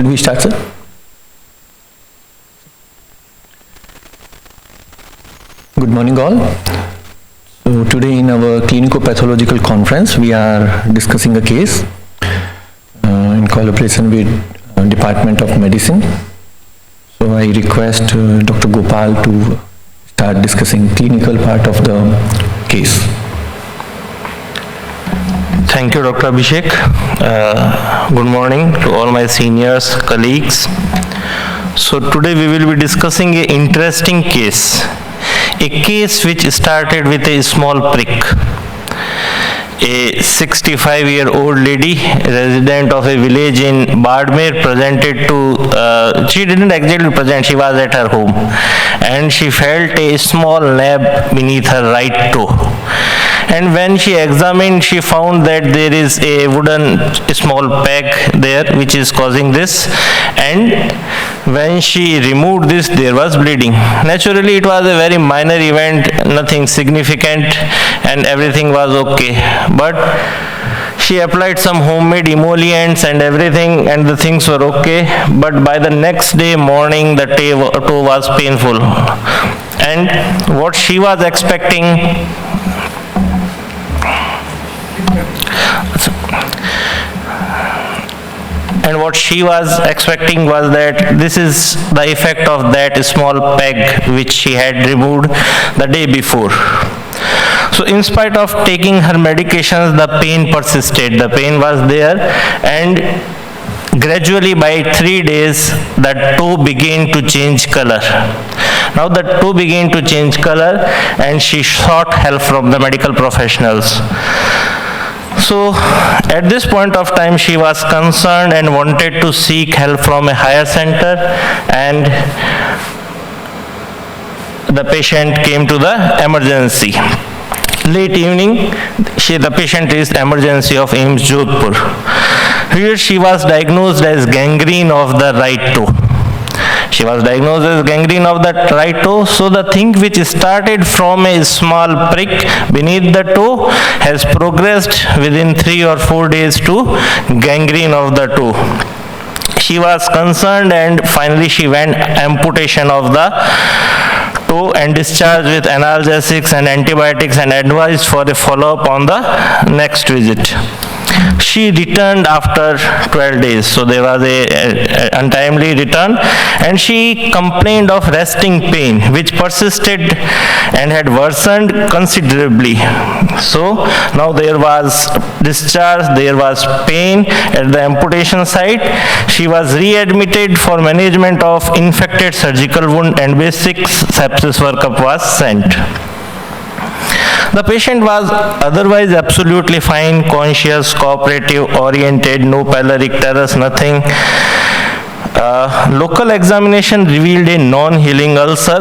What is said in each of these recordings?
we start, sir? Good morning, all. So today in our clinico-pathological conference, we are discussing a case in collaboration with Department of Medicine. So I request Dr. Gopal to start discussing clinical part of the case. Thank you, Dr. Abhishek. Good morning to all my seniors, colleagues. So today we will be discussing an interesting case. A case which started with a small prick. A 65-year-old lady, resident of a village in Bardmer, presented to, she didn't exactly present, she was at her home, and she felt a small nab beneath her right toe. And when she examined, she found that there is a wooden small peg there which is causing this, and when she removed this, there was bleeding. Naturally, it was a very minor event, nothing significant, and everything was okay. But she applied some homemade emollients and everything, and the things were okay. But by the next day morning, the toe was painful. And what she was expecting, was that this is the effect of that small peg which she had removed the day before. So in spite of taking her medications, the pain persisted. The pain was there, and gradually by 3 days, the toe began to change color. Now the toe began to change color, and she sought help from the medical professionals. So at this point of time, she was concerned and wanted to seek help from a higher center, and the patient came to the emergency. Late evening, the patient reached emergency of AIIMS Jodhpur. Here she was diagnosed as gangrene of the right toe. She was diagnosed as gangrene of the right toe. So the thing which started from a small prick beneath the toe has progressed within 3 or 4 days to gangrene of the toe. She was concerned, and finally she went amputation of the toe and discharged with analgesics and antibiotics and advised for a follow-up on the next visit. She returned after 12 days, so there was a untimely return, and she complained of resting pain which persisted and had worsened considerably. So now there was discharge, there was pain at the amputation site. She was readmitted for management of infected surgical wound, and basic sepsis workup was sent. The patient was otherwise absolutely fine, conscious, cooperative, oriented, no pyloric teres, nothing. Local examination revealed a non-healing ulcer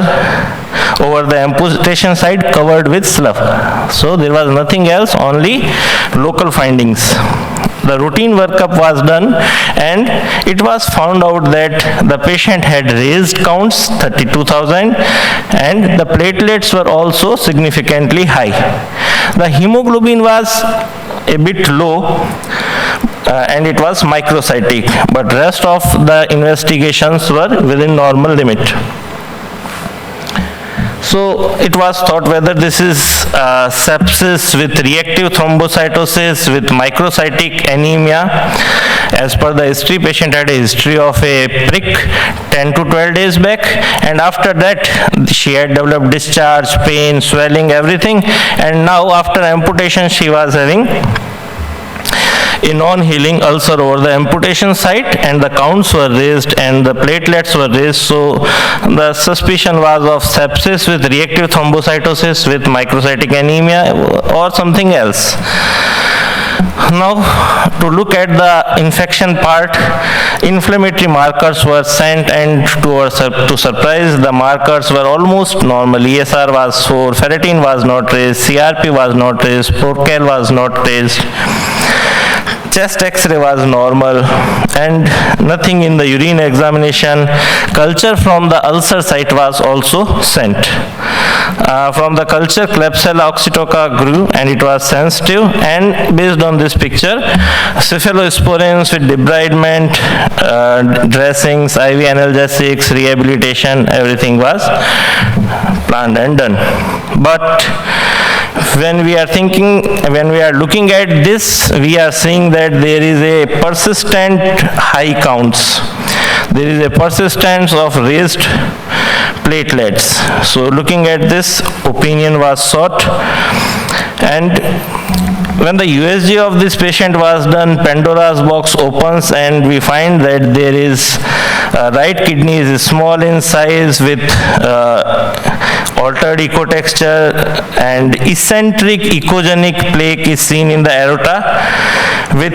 over the amputation site covered with slough. So there was nothing else, only local findings. The routine workup was done, and it was found out that the patient had raised counts 32,000, and the platelets were also significantly high. The hemoglobin was a bit low, and it was microcytic, but rest of the investigations were within normal limit. So it was thought whether this is sepsis with reactive thrombocytosis with microcytic anemia. As per the history, patient had a history of a prick 10 to 12 days back, and after that she had developed discharge, pain, swelling, everything, and now after amputation she was having a non-healing ulcer over the amputation site, and the counts were raised and the platelets were raised. So the suspicion was of sepsis with reactive thrombocytosis with microcytic anemia or something else. Now, to look at the infection part, inflammatory markers were sent, and to surprise, the markers were almost normal. ESR was 4, ferritin was not raised, CRP was not raised, Procal was not raised. chest X-ray was normal, and nothing in the urine examination. Culture from the ulcer site was also sent. From the culture, Klebsiella oxytoca grew and it was sensitive, and based on this picture, cephalosporins with debridement, dressings, IV analgesics, rehabilitation, everything was planned and done. But when we are looking at this, we are seeing that there is a persistent high counts. There is a persistence of raised platelets. So looking at this, opinion was sought, and when the USG of this patient was done, Pandora's box opens and we find that there is right kidney is small in size with altered ecotexture, and eccentric echogenic plaque is seen in the aorta with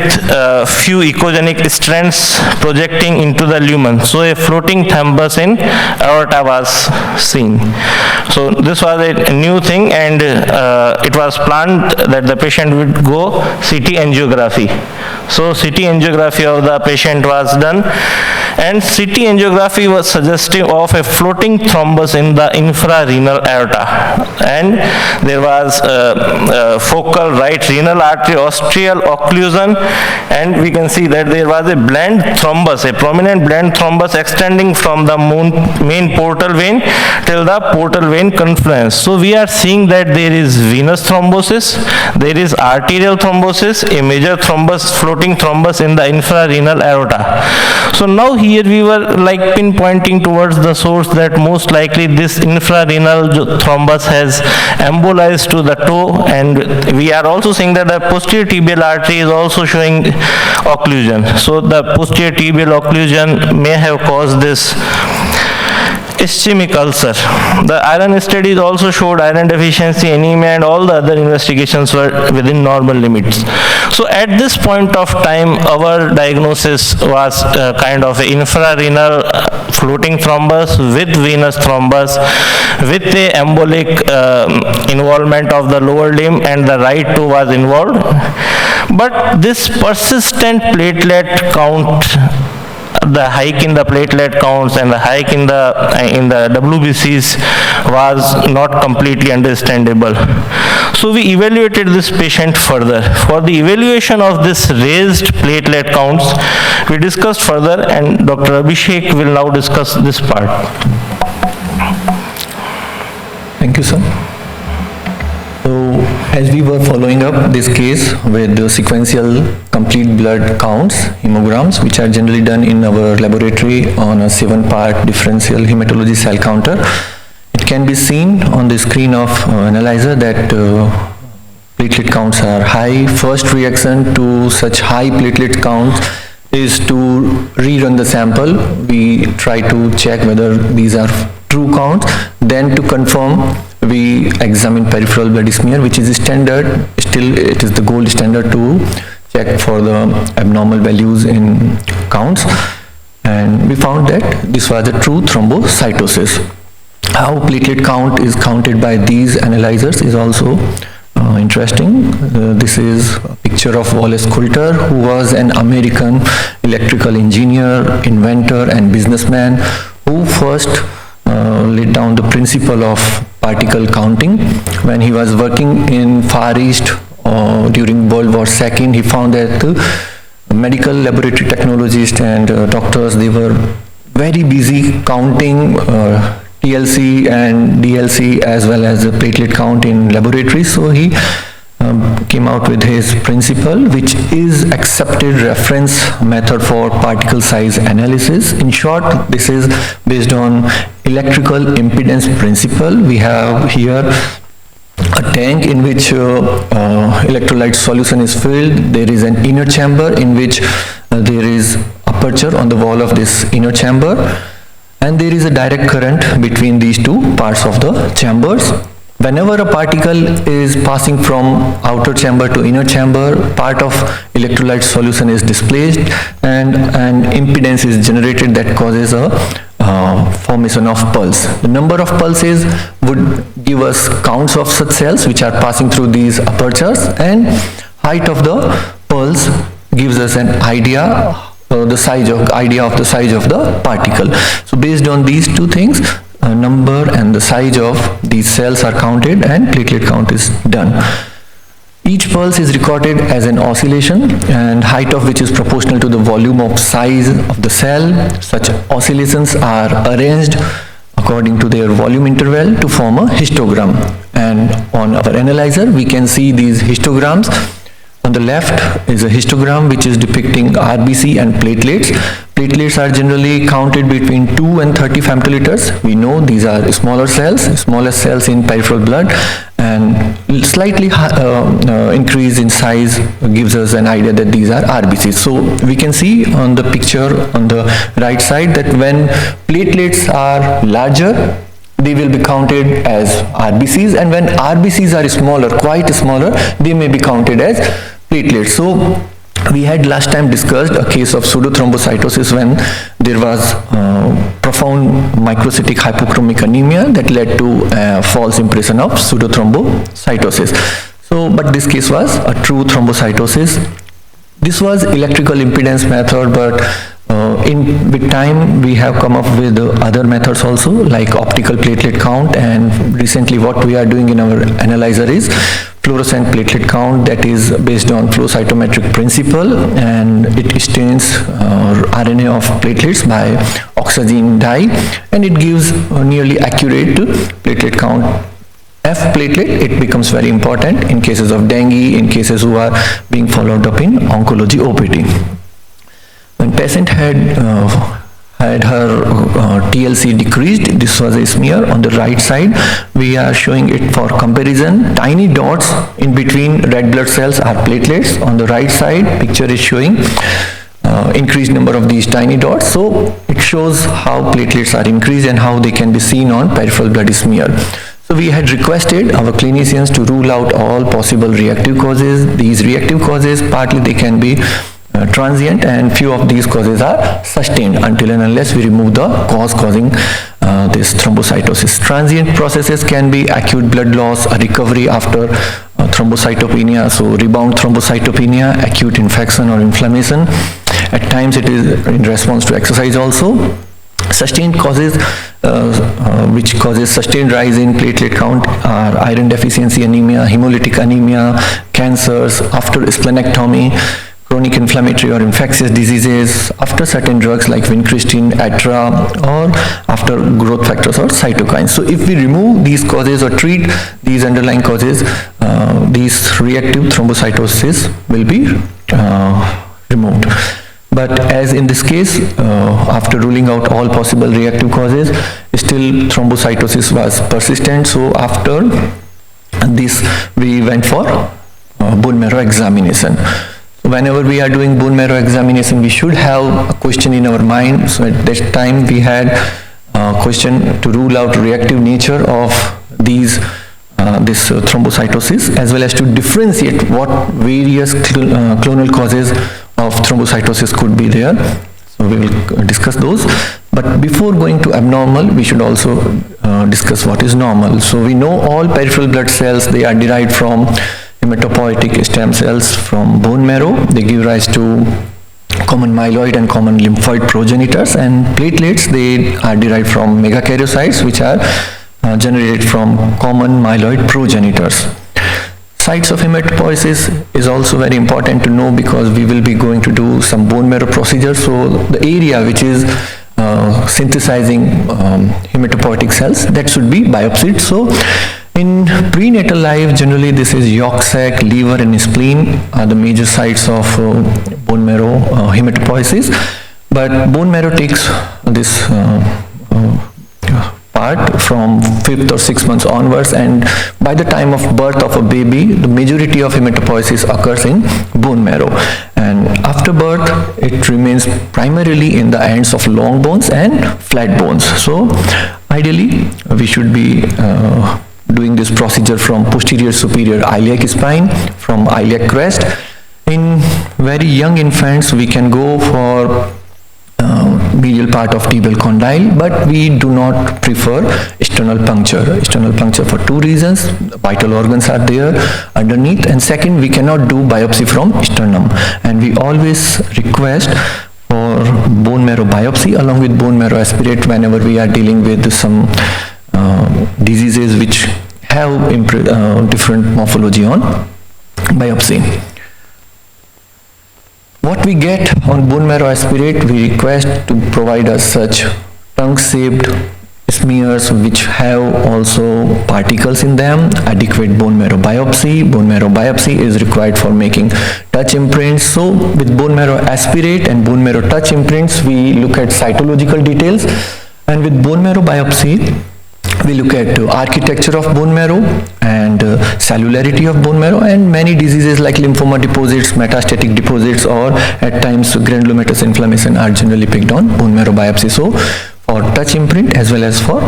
few echogenic strands projecting into the lumen. So a floating thrombus in aorta was seen. So this was a new thing, and it was planned that the patient would go CT angiography. So CT angiography of the patient was done, and CT angiography was suggestive of a floating thrombus in the infrarenal aorta, and there was focal right renal artery ostial occlusion, and we can see that there was a bland thrombus, a prominent bland thrombus extending from the main portal vein till the portal vein confluence. So we are seeing that there is venous thrombosis, there is arterial thrombosis, a major thrombus, floating thrombus in the infrarenal aorta. So now here we were like pinpointing towards the source that most likely this infrarenal thrombus has embolized to the toe, and we are also seeing that the posterior tibial artery is also showing occlusion. So the posterior tibial occlusion may have caused this ischemic ulcer. The iron studies also showed iron deficiency, anemia, and all the other investigations were within normal limits. So at this point of time, our diagnosis was kind of an infrarenal floating thrombus with venous thrombus with a embolic involvement of the lower limb, and the right toe was involved. But this persistent platelet count, the hike in the platelet counts and the hike in the WBCs was not completely understandable. So we evaluated this patient further. For the evaluation of this raised platelet counts, we discussed further, and Dr. Abhishek will now discuss this part. Thank you, sir. So, as we were following up this case with the sequential complete blood counts, hemograms, which are generally done in our laboratory on a 7-part differential hematology cell counter, it can be seen on the screen of analyzer that platelet counts are high. First reaction to such high platelet counts is to rerun the sample. We try to check whether these are true counts. Then to confirm, we examine peripheral blood smear, which is standard. Still, it is the gold standard to check for the abnormal values in counts. And we found that this was a true thrombocytosis. How platelet count is counted by these analyzers is also interesting. This is a picture of Wallace Coulter, who was an American electrical engineer, inventor, and businessman who first laid down the principle of particle counting. When he was working in Far East during World War II, he found that medical laboratory technologists and doctors, they were very busy counting TLC and DLC as well as the platelet count in laboratories. So he came out with his principle, which is accepted reference method for particle size analysis. In short, this is based on electrical impedance principle. We have here a tank in which electrolyte solution is filled. There is an inner chamber in which there is aperture on the wall of this inner chamber, and there is a direct current between these two parts of the chambers. Whenever a particle is passing from outer chamber to inner chamber, part of electrolyte solution is displaced, and an impedance is generated that causes a formation of pulse. The number of pulses would give us counts of such cells which are passing through these apertures, and height of the pulse gives us an idea of the size of the particle. So based on these two things, number and the size of these cells are counted and platelet count is done. Each pulse is recorded as an oscillation, and height of which is proportional to the volume of size of the cell. Such oscillations are arranged according to their volume interval to form a histogram. And on our analyzer, we can see these histograms. On the left is a histogram which is depicting RBC and platelets. Platelets are generally counted between 2 and 30 femtoliters. We know these are smallest cells in peripheral blood, and slightly increase in size gives us an idea that these are RBCs. So we can see on the picture on the right side that when platelets are larger, they will be counted as RBCs, and when RBCs are smaller, quite smaller, they may be counted as platelets. So we had last time discussed a case of pseudothrombocytosis when there was profound microcytic hypochromic anemia that led to a false impression of pseudothrombocytosis. So, but this case was a true thrombocytosis. This was electrical impedance method, but with time we have come up with other methods also, like optical platelet count, and recently what we are doing in our analyzer is fluorescent platelet count, that is based on flow cytometric principle, and it stains RNA of platelets by oxygen dye, and it gives nearly accurate platelet count. F platelet, it becomes very important in cases of dengue, in cases who are being followed up in oncology OPD. When patient had her TLC decreased, this was a smear. On the right side, we are showing it for comparison. Tiny dots in between red blood cells are platelets. On the right side, picture is showing increased number of these tiny dots. So it shows how platelets are increased and how they can be seen on peripheral blood smear. So we had requested our clinicians to rule out all possible reactive causes. These reactive causes, partly they can be transient, and few of these causes are sustained until and unless we remove the cause causing this thrombocytosis. Transient processes can be acute blood loss, a recovery after thrombocytopenia, so rebound thrombocytopenia, acute infection or inflammation. At times it is in response to exercise also. Sustained causes which causes sustained rise in platelet count are iron deficiency anemia, hemolytic anemia, cancers, after splenectomy, chronic inflammatory or infectious diseases, after certain drugs like vincristine, atra, or after growth factors or cytokines. So if we remove these causes or treat these underlying causes, these reactive thrombocytosis will be removed. But as in this case, after ruling out all possible reactive causes, still thrombocytosis was persistent. So after this, we went for bone marrow examination. Whenever we are doing bone marrow examination, we should have a question in our mind. So at that time, we had a question to rule out reactive nature of these this thrombocytosis, as well as to differentiate what various clonal causes of thrombocytosis could be there. So we will discuss those. But before going to abnormal, we should also discuss what is normal. So we know all peripheral blood cells, they are derived from hematopoietic stem cells from bone marrow. They give rise to common myeloid and common lymphoid progenitors, and platelets, they are derived from megakaryocytes, which are generated from common myeloid progenitors. Sites of hematopoiesis is also very important to know, because we will be going to do some bone marrow procedures. So the area which is synthesizing hematopoietic cells, that should be biopsied. So in prenatal life, generally this is yolk sac, liver and spleen are the major sites of bone marrow hematopoiesis. But bone marrow takes this part from 5th or 6th months onwards, and by the time of birth of a baby, the majority of hematopoiesis occurs in bone marrow, and after birth it remains primarily in the ends of long bones and flat bones. So ideally we should be doing this procedure from posterior superior iliac spine, from iliac crest. In very young infants we can go for medial part of tibial condyle, but we do not prefer external puncture. External puncture for two reasons: vital organs are there underneath, and second, we cannot do biopsy from sternum, and we always request for bone marrow biopsy along with bone marrow aspirate whenever we are dealing with some diseases which have different morphology on biopsy. What we get on bone marrow aspirate, we request to provide us such tongue-shaped smears which have also particles in them, adequate bone marrow biopsy. Bone marrow biopsy is required for making touch imprints. So with bone marrow aspirate and bone marrow touch imprints, we look at cytological details, and with bone marrow biopsy, we look at architecture of bone marrow and cellularity of bone marrow, and many diseases like lymphoma deposits, metastatic deposits, or at times granulomatous inflammation are generally picked on bone marrow biopsy. So for touch imprint as well as for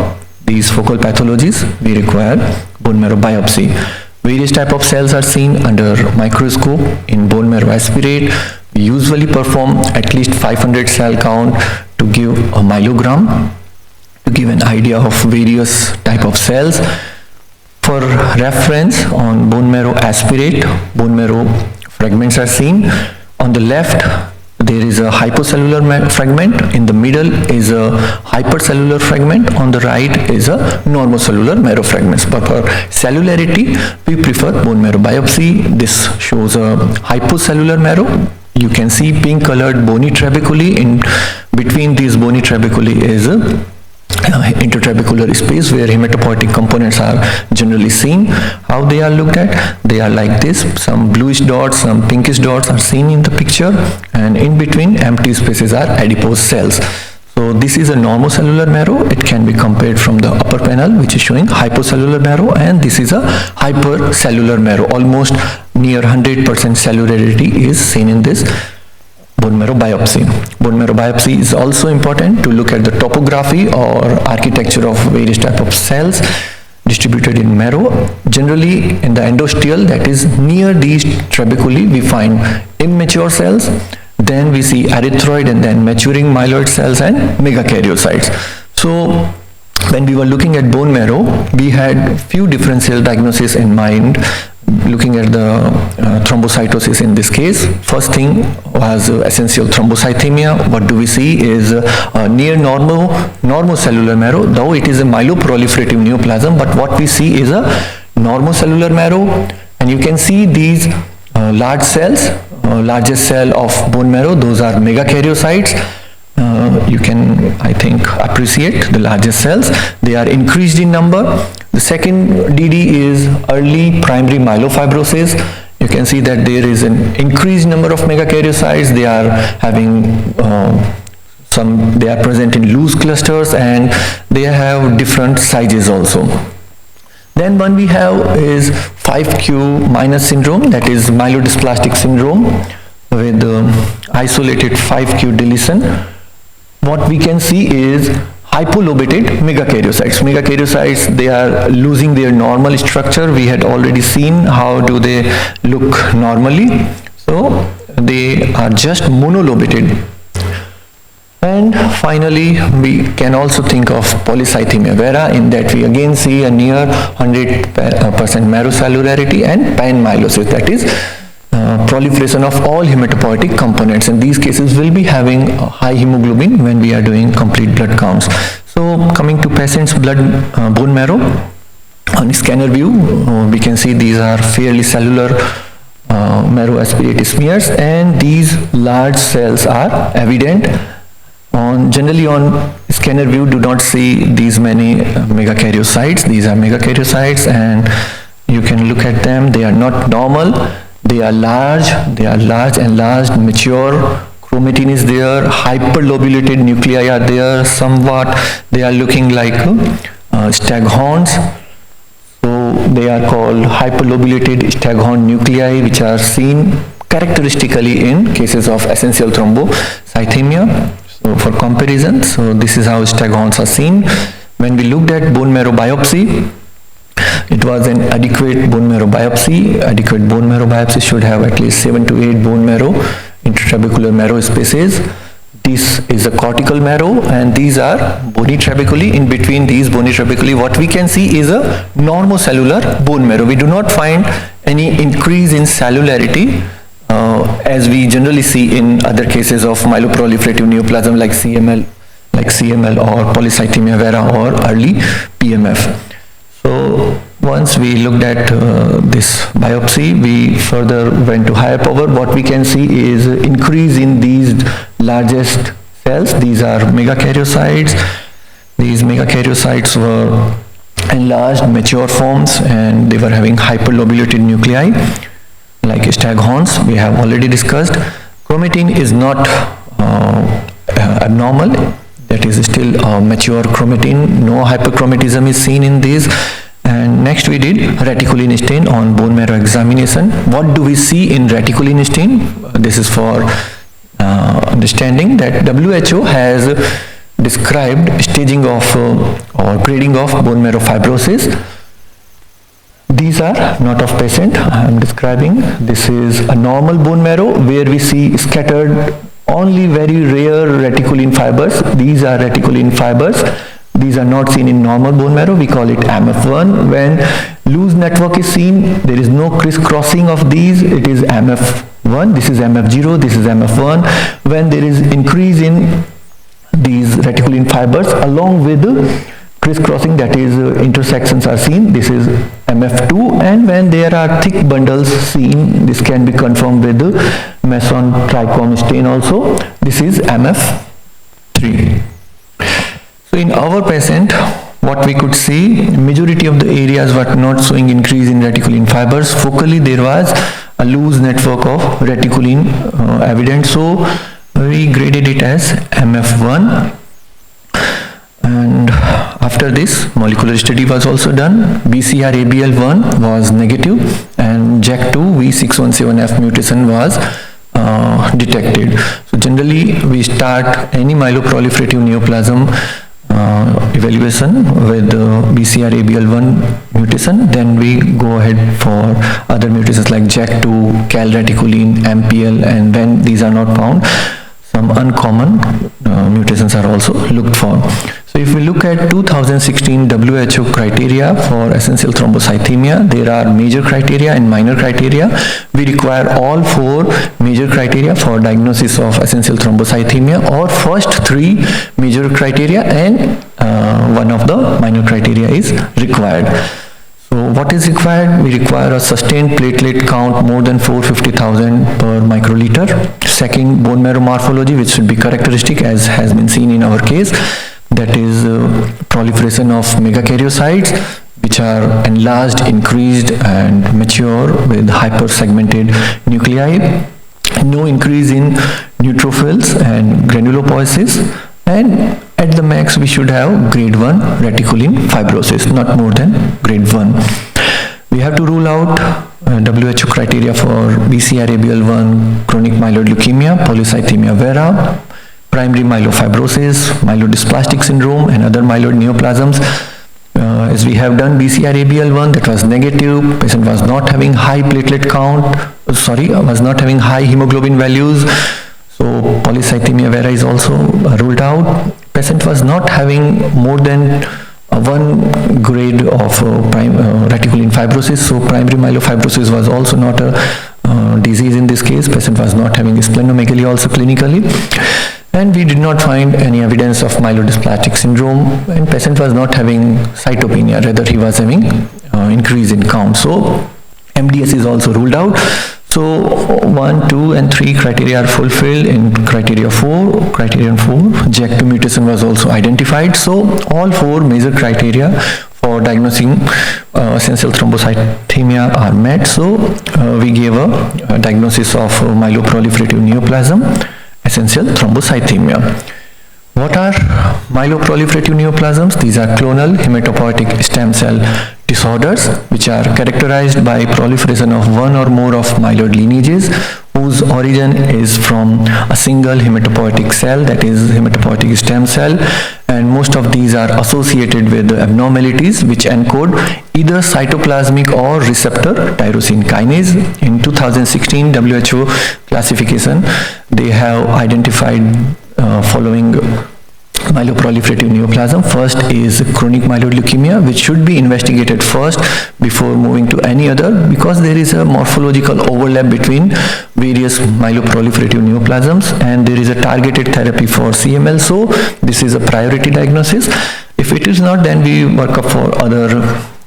these focal pathologies, we require bone marrow biopsy. Various type of cells are seen under microscope in bone marrow aspirate. We usually perform at least 500 cell count to give a myelogram, to give an idea of various type of cells. For reference, on bone marrow aspirate, bone marrow fragments are seen. On the left, there is a hypocellular fragment, in the middle is a hypercellular fragment, on the right is a normocellular marrow fragments. But for cellularity, we prefer bone marrow biopsy. This shows a hypocellular marrow. You can see pink colored bony trabeculae. In between these bony trabeculae is a intertrabecular space where hematopoietic components are generally seen. How they are looked at? They are like this. Some bluish dots, some pinkish dots are seen in the picture, and in between empty spaces are adipose cells. So this is a normocellular marrow. It can be compared from the upper panel, which is showing hypocellular marrow, and this is a hypercellular marrow. Almost near 100% cellularity is seen in this bone marrow biopsy. Bone marrow biopsy is also important to look at the topography or architecture of various type of cells distributed in marrow. Generally in the endosteal, that is near these trabeculae, we find immature cells, then we see erythroid, and then maturing myeloid cells and megakaryocytes. So when we were looking at bone marrow, we had few differential diagnoses in mind, looking at the thrombocytosis in this case. First thing was essential thrombocythemia. What do we see is near normocellular marrow, though it is a myeloproliferative neoplasm, but what we see is a normocellular marrow, and you can see these large cells, largest cell of bone marrow, those are megakaryocytes. You can, I think, appreciate the largest cells. They are increased in number. The second DD is early primary myelofibrosis. You can see that there is an increased number of megakaryocytes. They are having they are present in loose clusters, and they have different sizes also. Then one we have is 5q minus syndrome, that is myelodysplastic syndrome with isolated 5q deletion. What we can see is hypolobated megakaryocytes. Megakaryocytes, they are losing their normal structure. We had already seen how do they look normally. So they are just monolobated. And finally, we can also think of polycythemia vera, in that we again see a near 100% marrow cellularity and panmyelosis, that is proliferation of all hematopoietic components. In these cases, will be having high hemoglobin when we are doing complete blood counts. So coming to patient's blood bone marrow, on scanner view, we can see these are fairly cellular marrow aspirate smears, and these large cells are evident. Generally on scanner view, do not see these many megakaryocytes. These are megakaryocytes, and you can look at them. They are not normal. They are large, enlarged, mature. Chromatin is there, hyperlobulated nuclei are there somewhat. They are looking like staghorns. So they are called hyperlobulated staghorn nuclei, which are seen characteristically in cases of essential thrombocythemia. So for comparison, so this is how staghorns are seen. When we looked at bone marrow biopsy, it was an adequate bone marrow biopsy. Adequate bone marrow biopsy should have at least 7 to 8 bone marrow, intratrabecular marrow spaces. This is a cortical marrow, and these are bony trabeculae. In between these bony trabeculae, what we can see is a normocellular bone marrow. We do not find any increase in cellularity as we generally see in other cases of myeloproliferative neoplasm like CML or polycythemia vera or early PMF. So once we looked at this biopsy, we further went to higher power. What we can see is increase in these largest cells. These are megakaryocytes. These megakaryocytes were enlarged, mature forms, and they were having hyperlobulated nuclei like staghorns. We have already discussed. Chromatin is not abnormal. That is still a mature chromatin. No hyperchromatism is seen in these. And next we did reticulin stain on bone marrow examination. What do we see in reticulin stain? This is for understanding that WHO has described staging of or grading of bone marrow fibrosis. These are not of patient I am describing. This is a normal bone marrow where we see scattered only very rare reticulin fibers. These are reticulin fibers. These are not seen in normal bone marrow. We call it MF1. When loose network is seen, there is no crisscrossing of these. It is MF1. This is MF0. This is MF1. When there is increase in these reticulin fibers along with crisscrossing, that is intersections are seen, this is MF2. And when there are thick bundles seen, this can be confirmed with the Masson trichome stain also. This is MF3. So in our patient, what we could see, majority of the areas were not showing increase in reticulin fibers. Focally there was a loose network of reticulin evident, so we graded it as MF1. And after this, molecular study was also done. BCR-ABL1 was negative and JAK2 V617F mutation was detected. So generally we start any myeloproliferative neoplasm evaluation with BCR-ABL1 mutation, then we go ahead for other mutations like JAK2, calreticulin, MPL, and when these are not found, some uncommon mutations are also looked for. So if we look at 2016 WHO criteria for essential thrombocythemia, there are major criteria and minor criteria. We require all 4 major criteria for diagnosis of essential thrombocythemia, or first 3 major criteria and one of the minor criteria is required. So what is required? We require a sustained platelet count more than 450,000 per microliter. Second, bone marrow morphology, which should be characteristic as has been seen in our case. That is proliferation of megakaryocytes, which are enlarged, increased and mature with hypersegmented nuclei. No increase in neutrophils and granulopoiesis, and at the max we should have grade 1 reticulin fibrosis, not more than grade 1. We have to rule out WHO criteria for BCR-ABL1 chronic myeloid leukemia, polycythemia vera, primary myelofibrosis, myelodysplastic syndrome and other myeloid neoplasms. As we have done BCR-ABL1, that was negative, patient was not having high platelet count, was not having high hemoglobin values. So polycythemia vera is also ruled out. Patient was not having more than 1 grade of reticulin fibrosis, so primary myelofibrosis was also not a disease in this case. Patient was not having splenomegaly also clinically, and we did not find any evidence of myelodysplastic syndrome, and patient was not having cytopenia, rather he was having increase in count. So MDS is also ruled out. So 1, 2 and 3 criteria are fulfilled. In criterion 4, JAK2 mutation was also identified. So all 4 major criteria for diagnosing essential thrombocythemia are met. So we gave a diagnosis of myeloproliferative neoplasm, essential thrombocythemia. What are myeloproliferative neoplasms? These are clonal hematopoietic stem cell disorders which are characterized by proliferation of one or more of myeloid lineages whose origin is from a single hematopoietic cell, that is hematopoietic stem cell, and most of these are associated with abnormalities which encode either cytoplasmic or receptor tyrosine kinase. In 2016 WHO classification, they have identified following myeloproliferative neoplasm. First is chronic myeloid leukemia, which should be investigated first before moving to any other, because there is a morphological overlap between various myeloproliferative neoplasms and there is a targeted therapy for CML. So this is a priority diagnosis. If it is not, then we work up for other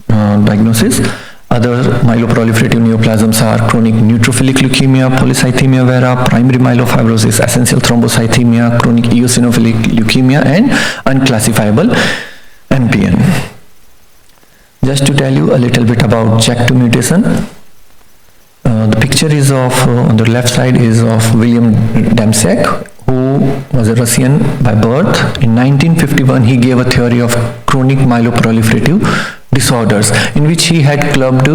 diagnosis. Other myeloproliferative neoplasms are chronic neutrophilic leukemia, polycythemia vera, primary myelofibrosis, essential thrombocythemia, chronic eosinophilic leukemia, and unclassifiable MPN. Just to tell you a little bit about JAK2 mutation, the picture is of, on the left side is of William Dambek, who was a Russian by birth. In 1951, he gave a theory of chronic myeloproliferative disorders, in which he had clubbed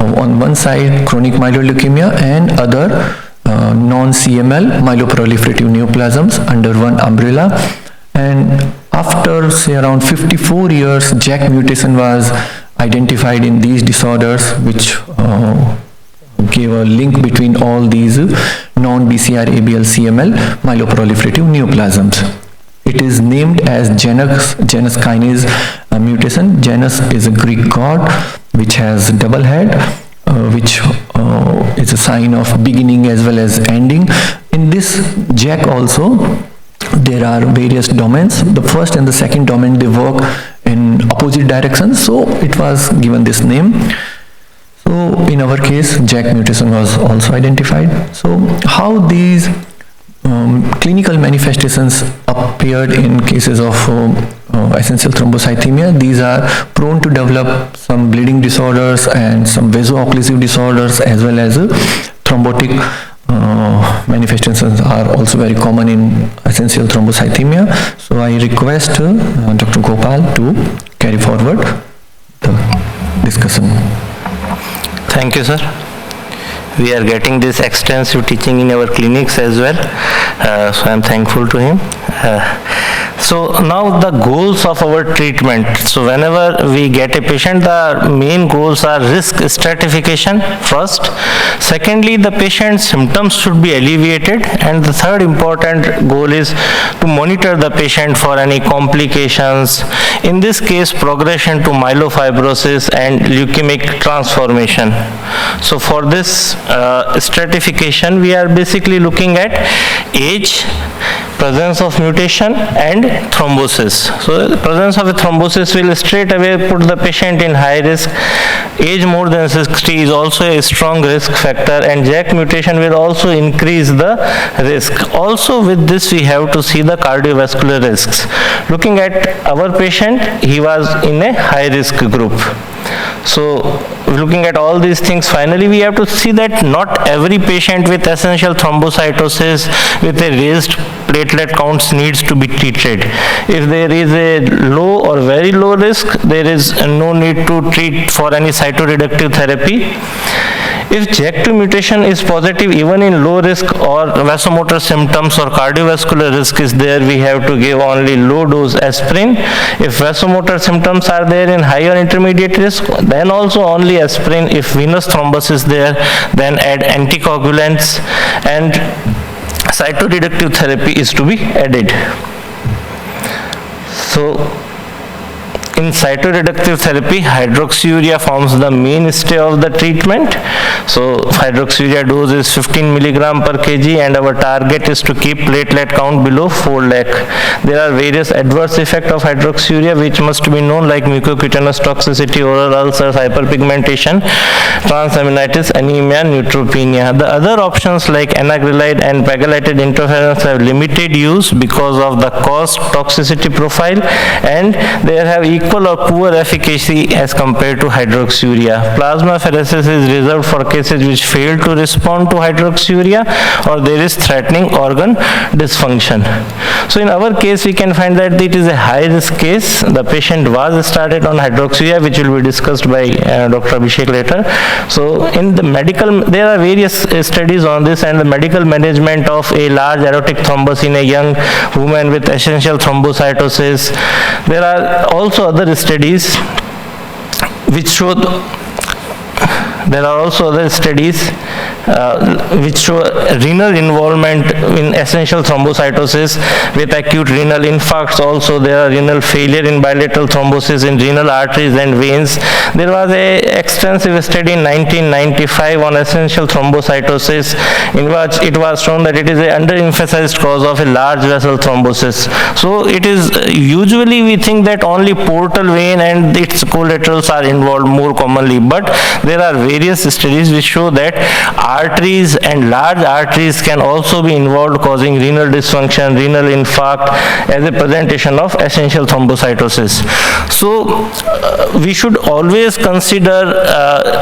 on one side chronic myeloid leukemia and other non-CML myeloproliferative neoplasms under one umbrella. And after say around 54 years, JAK mutation was identified in these disorders, which gave a link between all these non-BCR-ABL CML myeloproliferative neoplasms. It is named as Janus kinase mutation. Janus is a Greek god which has double head, which is a sign of beginning as well as ending. In this JAK also, there are various domains. The first and the second domain, they work in opposite directions, so it was given this name. So in our case, JAK mutation was also identified. So how these clinical manifestations appeared in cases of essential thrombocythemia? These are prone to develop some bleeding disorders and some vaso-occlusive disorders, as well as thrombotic manifestations are also very common in essential thrombocythemia. So I request Dr. Gopal to carry forward the discussion. Thank you, sir. We are getting this extensive teaching in our clinics as well, so I am thankful to him. So now the goals of our treatment. So whenever we get a patient, the main goals are risk stratification first. Secondly, the patient's symptoms should be alleviated, and the third important goal is to monitor the patient for any complications. In this case, progression to myelofibrosis and leukemic transformation. So for this stratification, we are basically looking at age, presence of mutation, and thrombosis. So the presence of a thrombosis will straight away put the patient in high risk. Age more than 60 is also a strong risk factor, and JAK mutation will also increase the risk. Also with this, we have to see the cardiovascular risks. Looking at our patient, he was in a high risk group. So looking at all these things, finally we have to see that not every patient with essential thrombocytosis with a raised platelet counts needs to be treated. If there is a low or very low risk, there is no need to treat for any cytoreductive therapy. If JAK2 mutation is positive even in low risk or vasomotor symptoms or cardiovascular risk is there, we have to give only low dose aspirin. If vasomotor symptoms are there in high or intermediate risk, then also only aspirin. If venous thrombus is there, then add anticoagulants, and cytoreductive therapy is to be added. So in cytoreductive therapy, hydroxyurea forms the mainstay of the treatment. So hydroxyurea dose is 15 milligram per kg, and our target is to keep platelet count below 4 lakh. There are various adverse effects of hydroxyurea which must be known, like mucocutaneous toxicity, oral ulcers, hyperpigmentation, transaminitis, anemia, neutropenia. The other options like anagrelide and pegylated interferons have limited use because of the cost toxicity profile, and they have equal or poor efficacy as compared to hydroxyurea. Plasmapheresis is reserved for cases which fail to respond to hydroxyurea or there is threatening organ dysfunction. So in our case, we can find that it is a high risk case. The patient was started on hydroxyurea, which will be discussed by Dr. Abhishek later. So in the medical, there are various studies on this, and the medical management of a large aortic thrombus in a young woman with essential thrombocytosis. There are also other studies which show There are also other studies which show renal involvement in essential thrombocytosis with acute renal infarcts. Also, there are renal failure in bilateral thrombosis in renal arteries and veins. There was a extensive study in 1995 on essential thrombocytosis, in which it was shown that it is an underemphasized cause of a large vessel thrombosis. So it is usually we think that only portal vein and its collaterals are involved more commonly, but there are various studies which show that arteries and large arteries can also be involved, causing renal dysfunction, renal infarct as a presentation of essential thrombocytosis. So we should always consider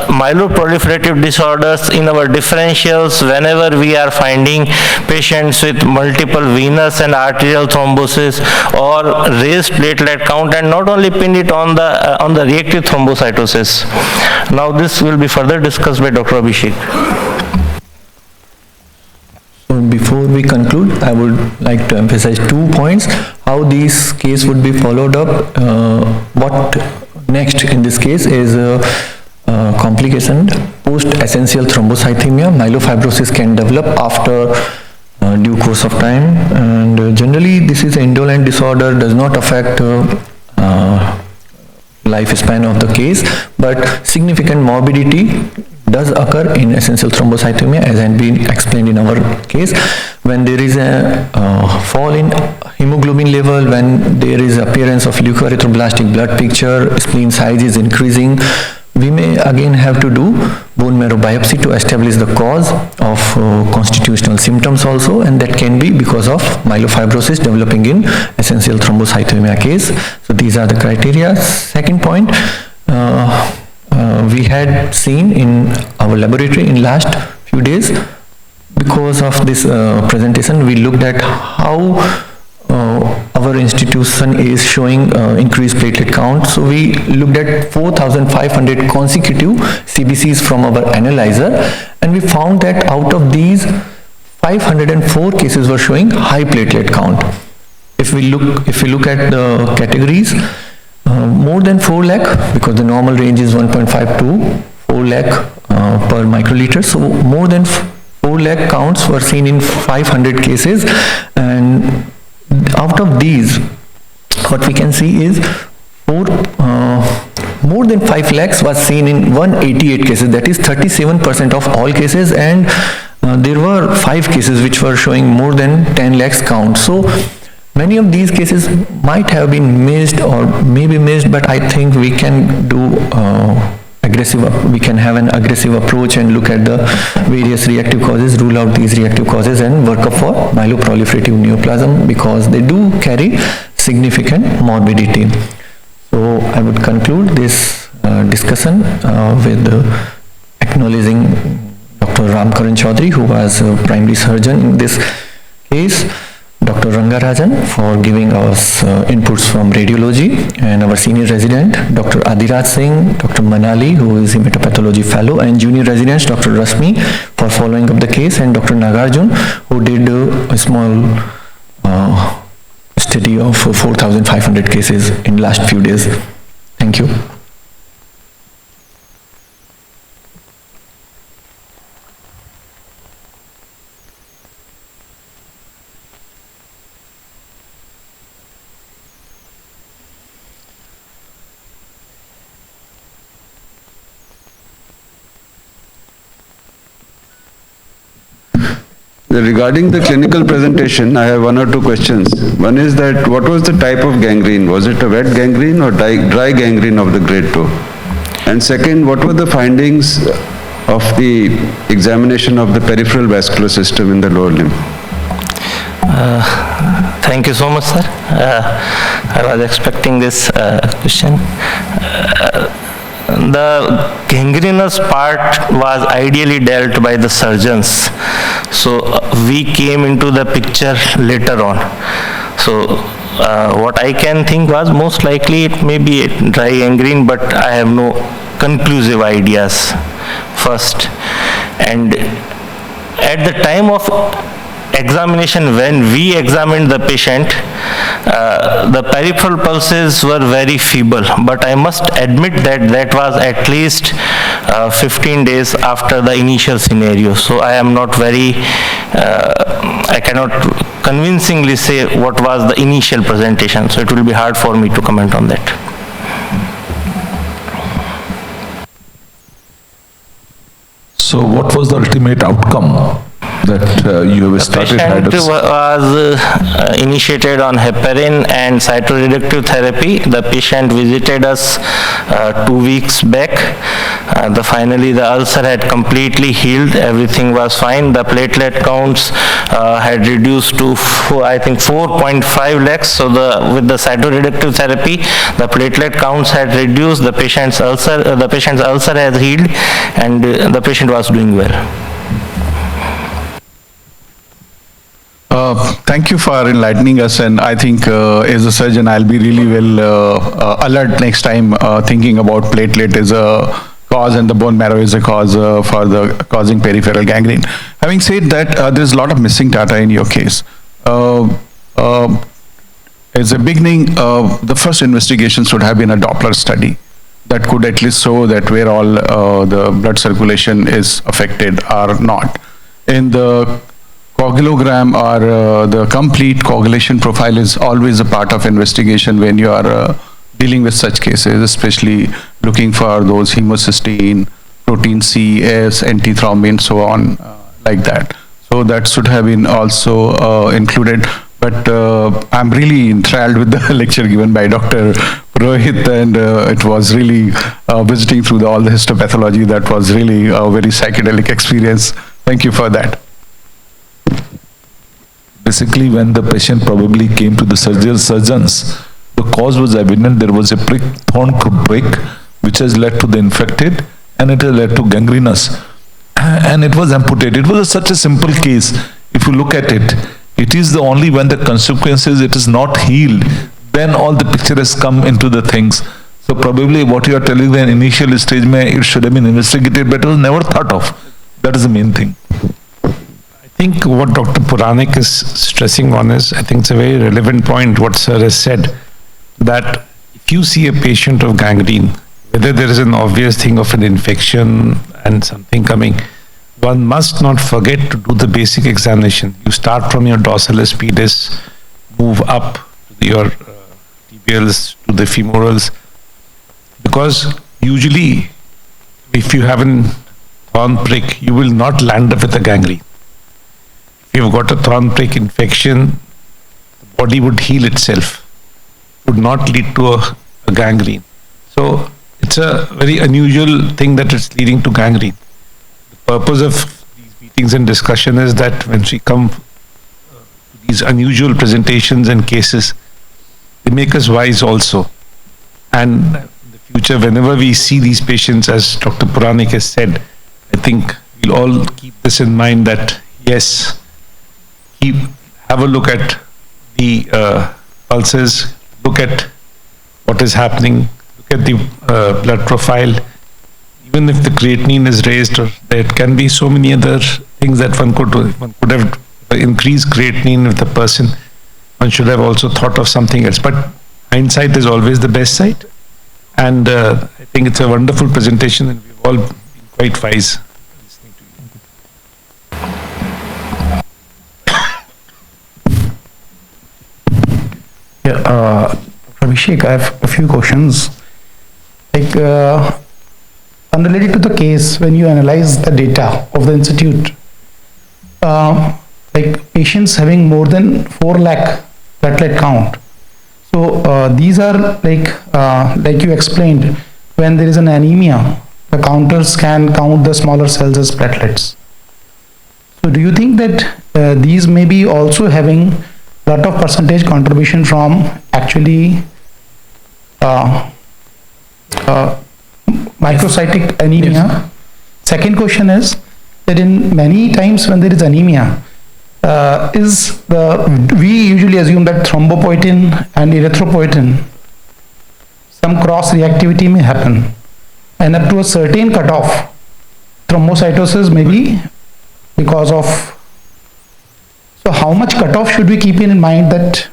myeloproliferative disorders in our differentials whenever we are finding patients with multiple venous and arterial thrombosis or raised platelet count, and not only pin it on the reactive thrombocytosis. Now this will be further discussed by Dr. Abhishek. So before we conclude, I would like to emphasize 2 points, how this case would be followed up. What next in this case is complication post-essential thrombocythemia. Myelofibrosis can develop after due course of time, and generally this is an indolent disorder, does not affect lifespan of the case, but significant morbidity does occur in essential thrombocythemia, as had been explained in our case. When there is a fall in hemoglobin level, when there is appearance of leukoerythroblastic blood picture, spleen size is increasing, we may again have to do bone marrow biopsy to establish the cause of constitutional symptoms also, and that can be because of myelofibrosis developing in essential thrombocythemia case. So these are the criteria. Second point, we had seen in our laboratory in last few days, because of this presentation, we looked at how our institution is showing increased platelet count. So we looked at 4,500 consecutive CBCs from our analyzer, and we found that out of these, 504 cases were showing high platelet count. If we look at the categories, more than 4 lakh, because the normal range is 1.5 to 4 lakh per microliter. So more than 4 lakh counts were seen in 500 cases, and out of these, what we can see is more than 5 lakhs was seen in 188 cases, that is 37% of all cases, and there were 5 cases which were showing more than 10 lakhs count. So many of these cases might have been missed or maybe missed, but I think we can do we can have an aggressive approach and look at the various reactive causes, rule out these reactive causes, and work up for myeloproliferative neoplasm, because they do carry significant morbidity. So I would conclude this discussion with acknowledging Dr. Ramkaran Chaudhary, who was a primary surgeon in this case, Dr. Rangarajan for giving us inputs from radiology, and our senior resident, Dr. Adhiraj Singh, Dr. Manali, who is a hematopathology fellow, and junior residents, Dr. Rasmi, for following up the case, and Dr. Nagarjun, who did a small study of 4,500 cases in last few days. Thank you. Regarding the clinical presentation, I have 1 or 2 questions. One is that what was the type of gangrene? Was it a wet gangrene or dry gangrene of the grade 2? And second, what were the findings of the examination of the peripheral vascular system in the lower limb? Thank you so much, sir. I was expecting this question. The gangrenous part was ideally dealt by the surgeons, so we came into the picture later on. So what I can think was most likely it may be a dry gangrene, but I have no conclusive ideas first. And at the time of examination, when we examined the patient, the peripheral pulses were very feeble, but I must admit that that was at least 15 days after the initial scenario. So I am not very, I cannot convincingly say what was the initial presentation, so it will be hard for me to comment on that. So what was the ultimate outcome that you have started? Patient was initiated on heparin and cytoreductive therapy. The patient visited us 2 weeks back. Finally, the ulcer had completely healed. Everything was fine. The platelet counts had reduced to, I think, 4.5 lakhs. So with the cytoreductive therapy, the platelet counts had reduced. The patient's ulcer has healed, and the patient was doing well. Thank you for enlightening us, and I think as a surgeon I'll be really well alert next time thinking about platelet as a cause and the bone marrow is a cause for the causing peripheral gangrene. Having said that, there's a lot of missing data in your case. As a beginning, the first investigation should have been a Doppler study that could at least show that where all the blood circulation is affected or not. In the coagulogram or the complete coagulation profile is always a part of investigation when you are dealing with such cases, especially looking for those homocysteine, protein C, S, antithrombin, so on, like that. So that should have been also included. But I'm really enthralled with the lecture given by Dr. Purohit, and it was really visiting through all the histopathology. That was really a very psychedelic experience. Thank you for that. Basically, when the patient probably came to the surgeons, the cause was evident. There was a thorn prick which has led to the infected, and it has led to gangrenous, and it was amputated. It was such a simple case. If you look at it, it is the only when the consequences it is not healed, then all the picture has come into the things. So probably what you are telling the initial stage, it should have been investigated, but it was never thought of. That is the main thing. I think what Dr. Puranik is stressing on is, I think it's a very relevant point what sir has said, that if you see a patient of gangrene, whether there is an obvious thing of an infection and something coming, one must not forget to do the basic examination. You start from your dorsalis pedis, move up to your tibials to the femorals, because usually if you have a thorn prick, you will not land up with a gangrene. If you've got a thorn prick infection, the body would heal itself, would not lead to a gangrene. So it's a very unusual thing that it's leading to gangrene. The purpose of these meetings and discussion is that when we come to these unusual presentations and cases, they make us wise also. And in the future, whenever we see these patients, as Dr. Puranik has said, I think we'll all keep this in mind that yes, have a look at the pulses, look at what is happening, look at the blood profile. Even if the creatinine is raised, or there can be so many other things that one could do. One could have increased creatinine with the person. One should have also thought of something else. But hindsight is always the best sight. And I think it's a wonderful presentation, and we've all been quite wise listening to you. Yeah, Abhishek, I have a few questions. Like, unrelated to the case, when you analyze the data of the institute, like patients having more than 4 lakh platelet count. So these are like you explained, when there is an anemia, the counters can count the smaller cells as platelets. So do you think that these may be also having lot of percentage contribution from actually microcytic anemia? Yes. Second question is that in many times when there is anemia, we usually assume that thrombopoietin and erythropoietin, some cross reactivity may happen, and up to a certain cutoff, thrombocytosis may be because of. So how much cutoff should we keep in mind that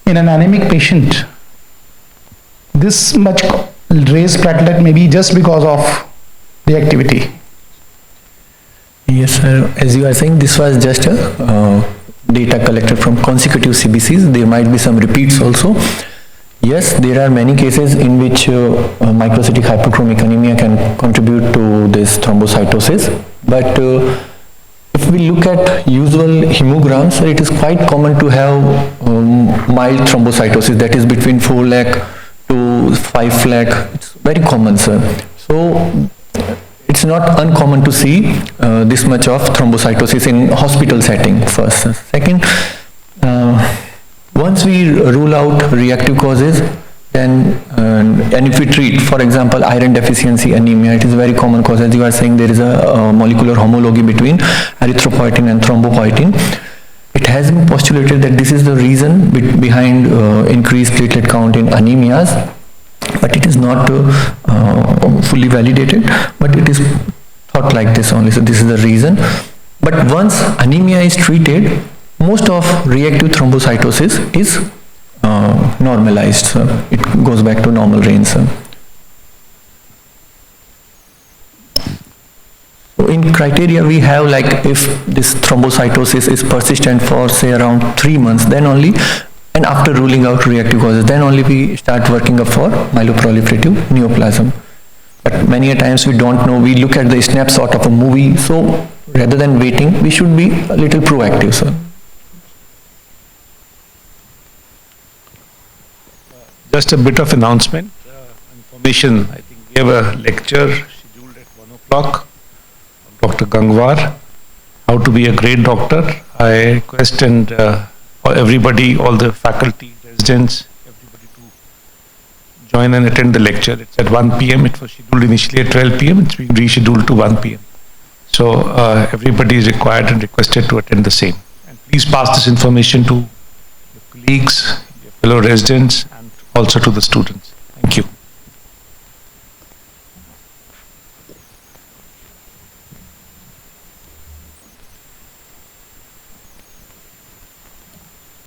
in an anemic patient, this much raised platelet may be just because of reactivity? Yes, sir. As you are saying, this was just a data collected from consecutive CBCs. There might be some repeats also. Yes, there are many cases in which microcytic hypochromic anemia can contribute to this thrombocytosis. But if we look at usual hemograms, it is quite common to have mild thrombocytosis, that is between 4 lakh to 5 lakh. It's very common, sir. So it's not uncommon to see this much of thrombocytosis in hospital setting first. Second, once we rule out reactive causes, then and if we treat, for example, iron deficiency anemia, it is a very common cause. As you are saying, there is a molecular homology between erythropoietin and thrombopoietin. It has been postulated that this is the reason behind increased platelet count in anemias, but it is not fully validated, but it is thought like this only. So this is the reason. But once anemia is treated, most of reactive thrombocytosis is normalized. So it goes back to normal range. So in criteria we have, like, if this thrombocytosis is persistent for say around 3 months, then only, and after ruling out reactive causes, then only we start working up for myeloproliferative neoplasm. But many a times we don't know, we look at the snapshot of a movie, so rather than waiting, we should be a little proactive, sir. Just a bit of announcement, information. I think we have a lecture scheduled at 1 o'clock. Dr. Gangwar, how to be a great doctor. I request and everybody, all the faculty, residents, everybody to join and attend the lecture. It's at 1 p.m. It was scheduled initially at 12 p.m. It's been rescheduled to 1 p.m. So everybody is required and requested to attend the same. And please pass this information to your colleagues, your fellow residents, and also to the students.